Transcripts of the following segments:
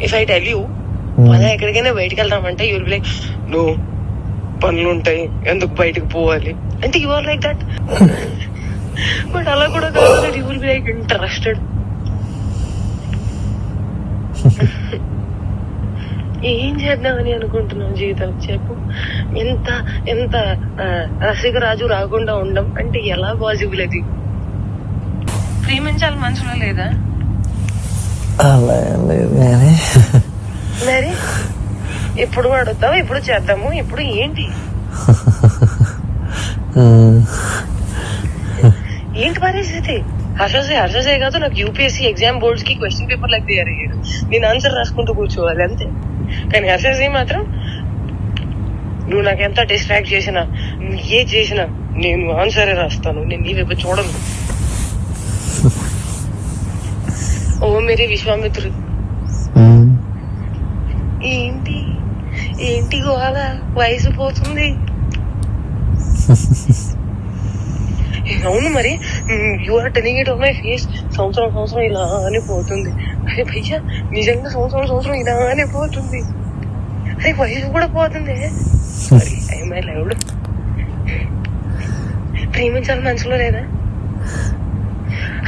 If I tell you అలా ఎక్కడికైనా బయటకు వెళ్దామంటే యూ విల్ లైక్ నో పనులు ఉంటాయి ఎందుకు బయటకు పోవాలి అంటే you are like that. But అలా కూడా కాదు, you will be like interested. ఏం చేద్దామని అనుకుంటున్నావు జీవితం చెప్పు. ఎంత ఎంత రసికరాజు రాకుండా ఉండం అంటే ఎలా పాసిబుల్? అది ప్రేమించాలి మనసులో లేదా? అలా లేదు మరి ఎప్పుడు అడుగుతావు, ఎప్పుడు చేద్దాము, ఎప్పుడు ఏంటి ఏంటి పరిస్థితి? హర్షసే కాదు, నాకు యూపీఎస్సీ ఎగ్జామ్ బోర్డ్స్ కి క్వశ్చన్ పేపర్ లాగా తయారయ్యాడు. నేను ఆన్సర్ రాసుకుంటూ కూర్చోవాలి అంతే. కానీ హర్షసే మాత్రం నువ్వు నాకు ఎంత డిస్ట్రాక్ట్ చేసినా, నువ్వు ఏ చేసినా నేను ఆన్సరే రాస్తాను, నేను నీ వైపు చూడను. ఓ మేరే విశ్వామిత్రుడు. ఏంటి ఏంటి గోళ? వయసు పోతుంది. అవును మరి, you are telling it on my face. సంవత్సరం ఇలానే పోతుంది. అరే భయ్యా నిజంగా సంవత్సరం ఇలానే పోతుంది. అరే వయసు కూడా పోతుంది. Sorry I my loved. ప్రేమించాలి మనసులో లేదా?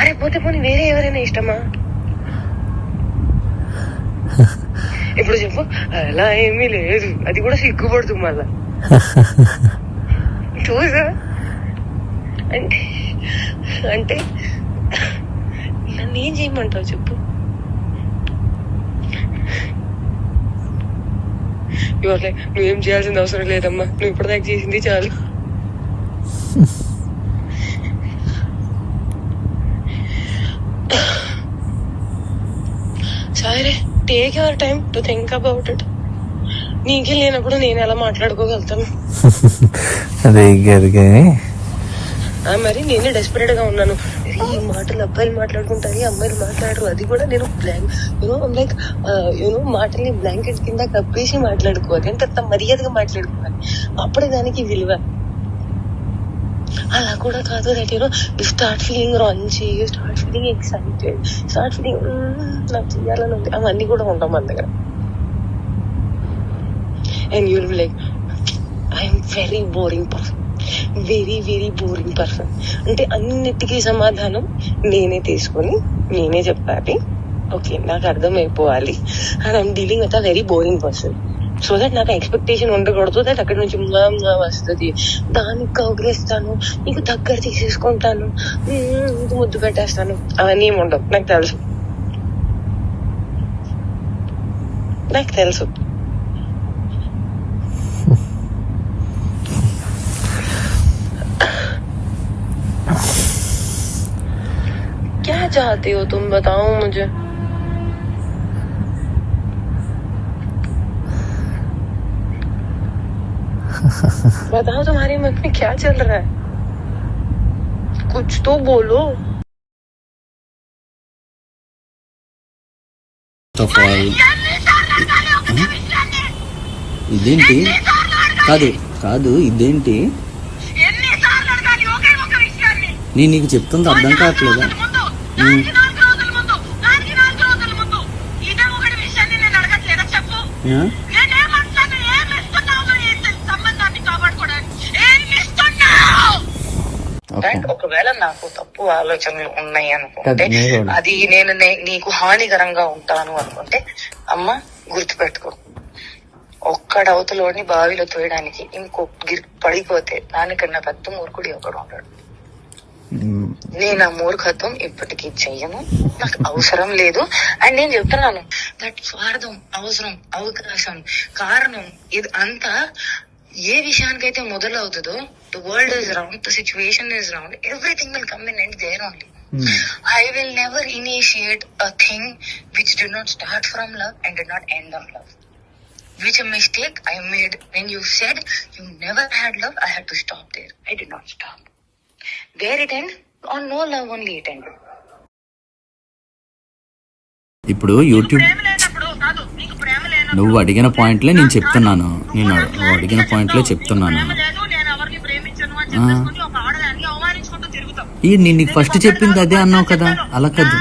అరే పోతే పోనీ వేరే ఎవరైనా ఇష్టమా? ఇప్పుడు చెప్పు. అలా ఏమీ లేదు, అది కూడా సిగ్గుపడుతుంది మళ్ళా. చూసా అంటే అంటే నన్ను ఏం చేయమంటావు చెప్పు. ఇవాళ నువ్వేం చేయాల్సిన అవసరం లేదమ్మా, నువ్వు ఇప్పటిదాకా చేసింది చాలు. సరే take your time to think about it. నీకే లేనప్పుడు నేను ఎలా మాట్లాడుకోగలుగుతాను? అదే మరి నేనే డెస్పరేట్ గా ఉన్నాను. ఈ మాటలు అబ్బాయిలు మాట్లాడుకుంటారు, అమ్మాయిలు మాట్లాడరు. అది కూడా నేను లైక్ మాటల్ని బ్లాంకెట్ కింద కప్పేసి మాట్లాడుకోవాలి అంటే అంత మర్యాదగా మాట్లాడుకోవాలి, అప్పుడే దానికి విలువ. అలా కూడా కాదు దట్ యు స్టార్ట్ ఫీలింగ్ రాంచి, start feeling excited, start feeling నాకు చెయ్యాలని ఉంది. అవన్నీ కూడా ఉంటాం మన దగ్గర. And you will be like I'm very boring person, very boring person. అంటే అన్నిటికీ సమాధానం నేనే తీసుకొని నేనే చెప్పాలి. ఓకే నాకు అర్థమైపోవాలి. And I'm dealing with a very boring person. So that నాకు ఎక్స్పెక్టేషన్ ఉండకూడదు దట్ అక్కడి నుంచి వస్తుంది, దానికి కౌగిలిస్తాను, నీకు దగ్గర తీసేసుకుంటాను, ముద్దు పెట్టేస్తాను, అవన్నీ ఏమి ఉండవు. నాకు తెలుసు. क्या चाहते हो तुम बताओ मुझे. बताओ तुम्हारे मन में क्या चल रहा है, कुछ तो बोलो. ఇదేంటి? కాదు ఇదేంటి? నేను నీకు చెప్తుంది అర్థం కావట్లేదా? ఒకవేళ నాకు తప్పు ఆలోచనలు ఉన్నాయి అనుకుంటే, అది నేను నీకు హానికరంగా ఉంటాను అనుకుంటే, అమ్మ గుర్తుపెట్టుకో, ఒక్కడవతలోని బావిలో తోయడానికి ఇంకో పడిపోతే దానికన్నా పెద్ద మూర్ఖుడు ఒకడు ఉంటాడు. నేను ఆ మూర్ఖత్వం ఇప్పటికీ చెయ్యను, నాకు అవసరం లేదు. అండ్ నేను చెప్తున్నాను దట్ స్వార్థం, అవసరం, అవకాశం, కారణం ఇది అంతా ఏ విషయానికైతే మొదలవుతుందో, the world is round, the situation is round, everything will come and end there only. I will never initiate a thing which did not start from love and did not end on love. Which a mistake I made when you said you never had love, I had to stop there. I did not stop. There it end, on no love only it end. ఇప్పుడు YouTube నువ్వు అడిగిన పాయింట్లే నేను చెప్తున్నాను. నువ్వు అడిగిన పాయింట్లే చెప్తున్నాను. నేను నీకు ఫస్ట్ చెప్పింది అదే అన్నావు కదా, అలా కదా.